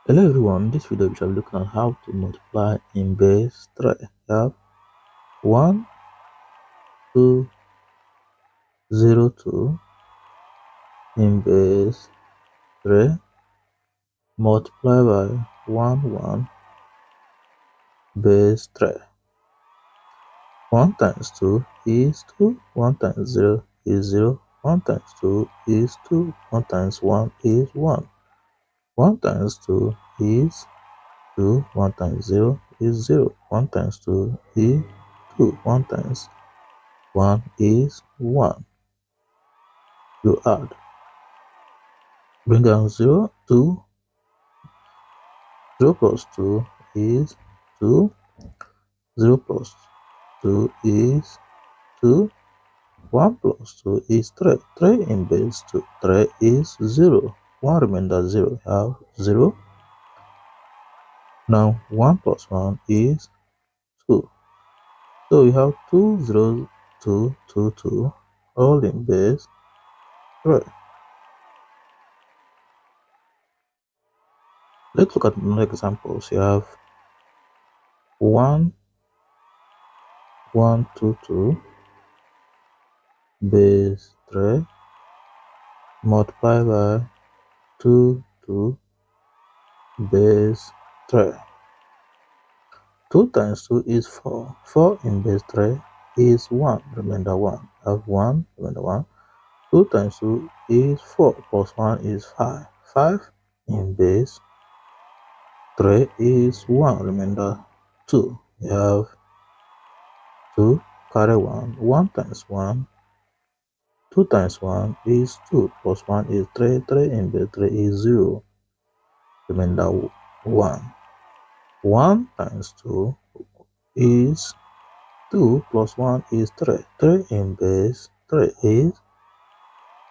Hello everyone, in this video we shall be looking at how to multiply in base 3. We have 1, 2, 0, 2 in base 3 multiply by 1, 1 base 3. 1 times 2 is 2, 1 times 0 is 0, 1 times 2 is 2, 1 times 1 is 1, 1 times 2 is 2, 1 times 0 is 0, 1 times 2 is 2, 1 times 1 is 1. You add, bring down 0, 2, 0 plus 2 is 2, 0 plus 2 is 2, 1 plus 2 is 3, 3 in base 2, 3 is 0, 1 remainder 0, have 0. Now 1 plus 1 is 2, so we have 2, 0, 2, 2, 2, all in base 3. Let's look at another examples. You have 1, 1, 2, 2 base 3 multiply by 2, 2 base 3. 2 times 2 is 4. 4 in base 3 is 1. Remainder 1. Have 1. Remainder 1. 2 times 2 is 4. Plus 1 is 5. 5 in base 3 is 1. Remainder 2. You have 2. Carry 1. 1 times 1. 2 times 1 is 2. Plus 1 is 3. 3 in base 3 is 0. Remainder 1. 1 times 2 is 2 plus 1 is 3. 3 in base 3 is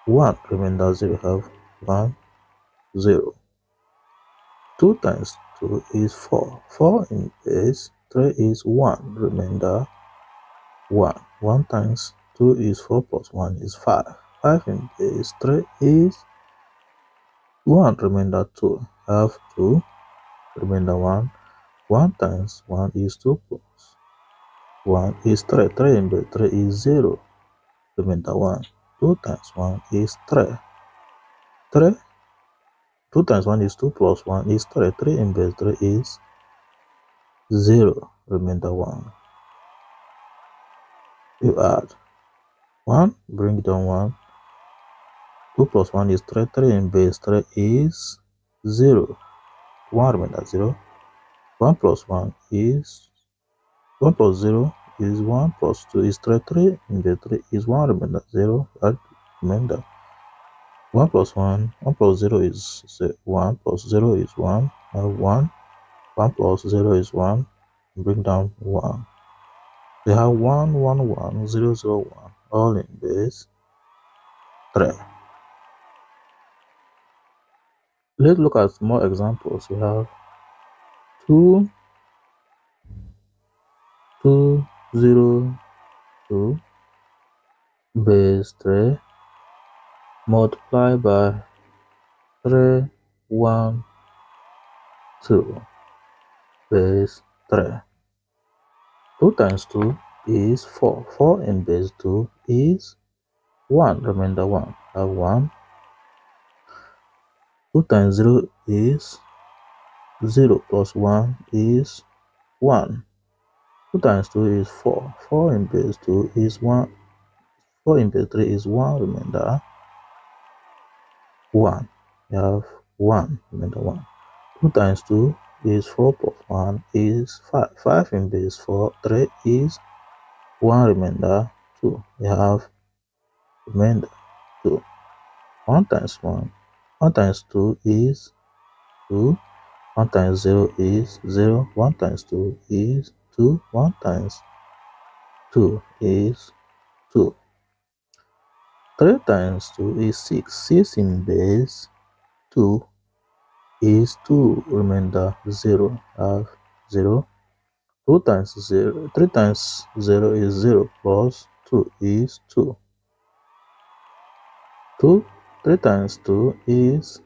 1. Remainder 0, have 1, 0. 2 times 2 is 4. 4 in base 3 is 1. Remainder 1. 1 times 2 is 4 plus 1 is 5. 5 in base 3 is 1. Remainder 2, have 2. Remainder 1. 1 times 1 is 2 plus 1 is 3. 3 in base 3 is 0. Remainder 1. 2 times 1 is 3. 3. 2 times 1 is 2 plus 1 is 3. 3 in base 3 is 0. Remainder 1. You add 1. Bring down 1. 2 plus 1 is 3. 3 in base 3 is 0. 1 remainder 0. 1 plus 1 is 1 plus 0 is 1 plus 2 is 3. 3 in base 3 is 1. Remainder 0. Add remainder 1 plus 1. 1 plus 0 is 1 plus 0 is 1. 1. 1 plus 0 is 1. Bring down 1. They have 1, 1, 1, 0, 0, 1, all in base 3. Let's look at more examples. We have 2, 2, 0, 2 base 3 multiply by 3, 1, 2 base 3. 2 times 2 is 4. 4 in base 2 is 1. Remainder 1. Have 1. 2 times 0 is 0 plus 1 is 1. 2 times 2 is 4. 4 in base 2 is 1. 4 in base 3 is 1. Remainder 1. You have 1. Remainder 1. 2 times 2 is 4 plus 1 is 5. 5 in base 4. 3 is 1. Remainder 2. You have remainder 2. 1 times 1. 1 times 2 is 2. 1 times 0 is 0. 1 times 2 is 2. 1 times 2 is 2. 3 times 2 is 6. 6 in base 2 is 2. Remainder 0. Have 0. 2 times 0. 3 times 0 is 0 plus 2 is 2. 2. 3 times 2 is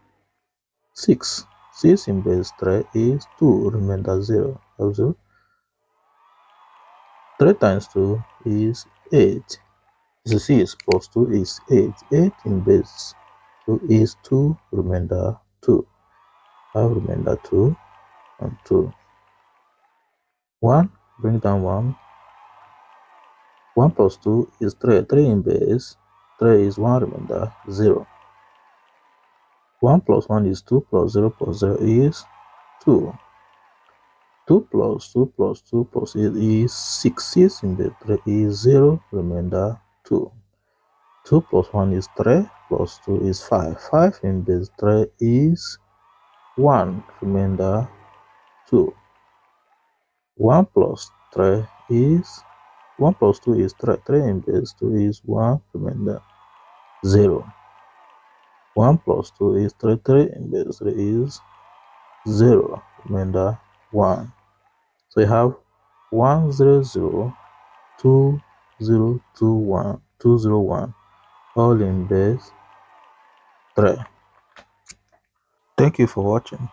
6. 6 in base 3 is 2, remainder 0. Also, 3 times 2 is 8. 6 plus 2 is 8. 8 in base 2 is 2, remainder 2. Have remainder 2 and 2. 1, bring down 1. 1 plus 2 is 3. 3 in base 3 is 1, remainder 0. 1 plus 1 is 2, plus 0 plus 0 is 2. 2 plus 2 plus 2 plus 8 is 6. 6 in base 3 is 0, remainder 2. 2 plus 1 is 3, plus 2 is 5. 5 in base 3 is 1, remainder 2. 1 plus 3 is 1 plus 2 is 3. 3 in base 2 is 1, remainder 0. 1 plus 2 is 3. 3 in base 3 is 0, remainder 1. So you have 1 0 0 2 0 2 1 2 0 1, all in base 3. Thank you for watching.